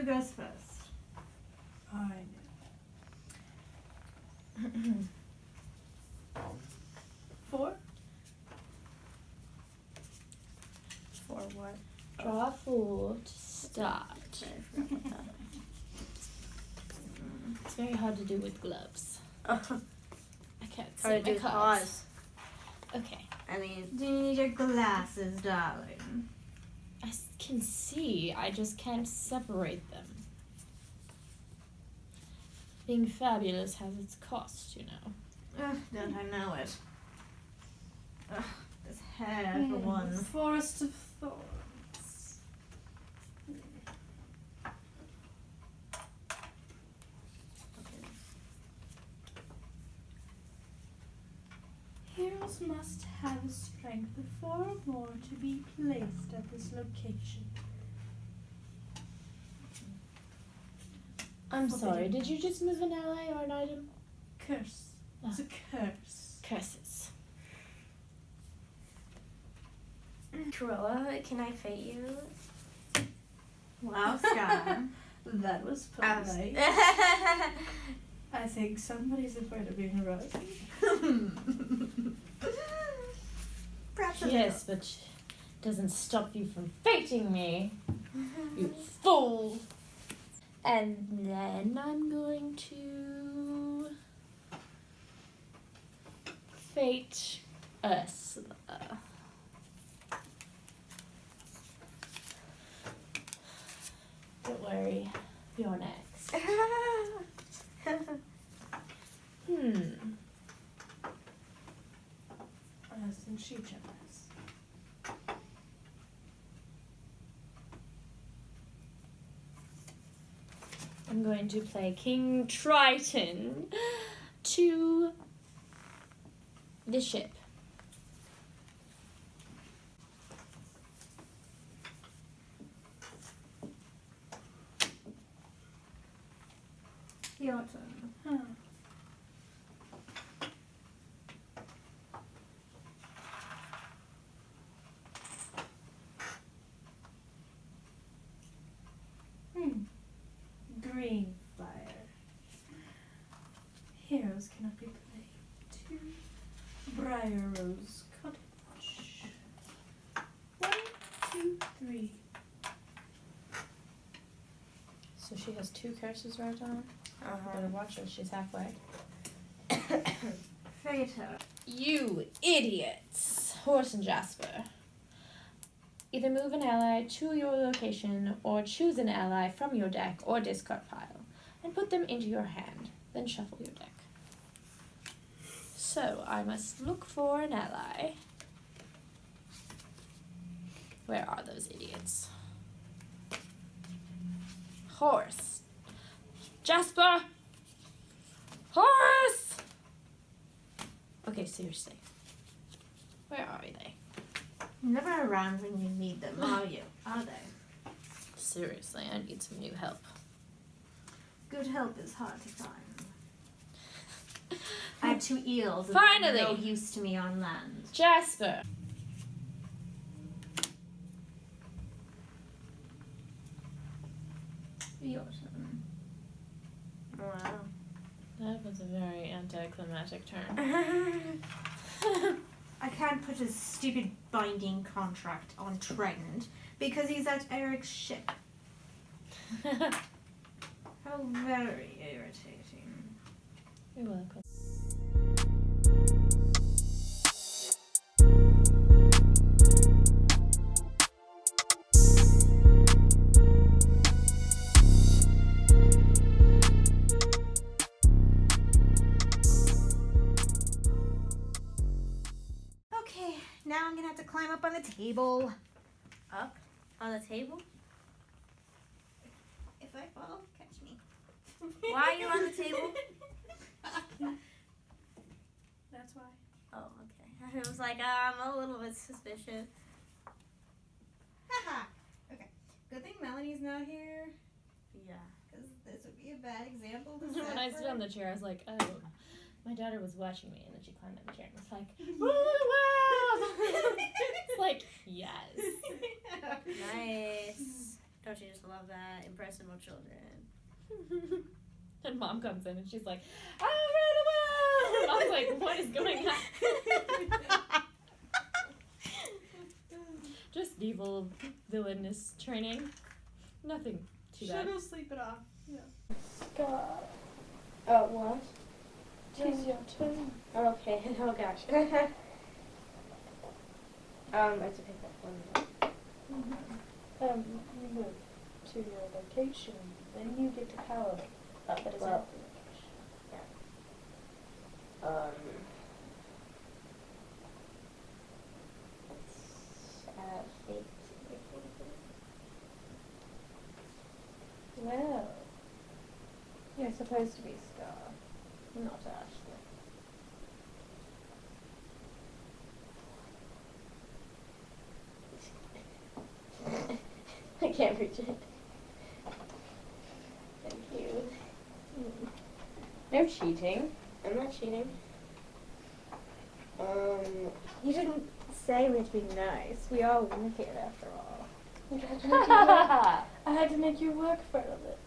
Who goes first? I know. 4? For what? Draw a fool to start. It's very hard to do with gloves. Oh, I can't see or my do cards. pause. Okay. I mean, Do you need your glasses, darling? I can see, I just can't separate them. Being fabulous has its cost, you know. Ugh, don't I know it? Ugh, this hair for one. Forest of Thorns. Heroes must have a strength of 4 or more to be placed at this location. I'm sorry, did you just move an ally or an item? Curse. It's a curse. Curses. Cruella, can I fate you? Wow, Sky. That was polite. I think somebody's afraid of being right. Perhaps a Yes, but doesn't stop you from fating me, you fool. And then I'm going to fate Ursula. Don't worry, you're next. As in she jealous. I'm going to play King Triton to the ship. Your turn. Huh. Green fire. Heroes cannot be played. 2 Briar Rose Cottage. 1, 2, 3. So she has 2 curses right on. Uh-huh. Better watch her, she's halfway. Fate her. You idiots! Horse and Jasper. Either move an ally to your location or choose an ally from your deck or discard pile and put them into your hand. Then shuffle your deck. So I must look for an ally. Where are those idiots? Horse. Jasper! Horse! Okay, seriously. Where are they? Never around when you need them, are you? Are they? Seriously, I need some new help. Good help is hard to find. I have 2 eels that Finally! are no use to me on land. Jasper! Your turn. Wow. That was a very anticlimactic turn. I can't put a stupid binding contract on Trent because he's at Eric's ship. How very irritating. You're welcome. Okay, now I'm gonna have to climb up on the table. Up on the table? If I fall, catch me. Why are you on the table? That's why. Oh, okay. I was like, I'm a little bit suspicious. Haha. Okay. Good thing Melanie's not here, Yeah. because this would be a bad example to When set I for stood on her. the chair, I was like, oh, my daughter was watching me, and then she climbed on the chair and was like, rule the world! It's like, yes. Nice. Don't you just love that? Impressive. person with children. And mom comes in and she's like, I ran away! And I was like, what is going on? Just evil villainous training. Nothing too bad. She'll go sleep it off. Yeah. Scar. Oh, what? Tis your turn. Okay, oh gosh. I have to pick that one. You move to your location, then you get to power up. But as well, well. fate. Well, you're supposed to be Scar, not Ashley. I can't reach it. Thank you. No cheating. I'm not cheating. You didn't say we had to be nice. We all live here after all. I had to make you work for it.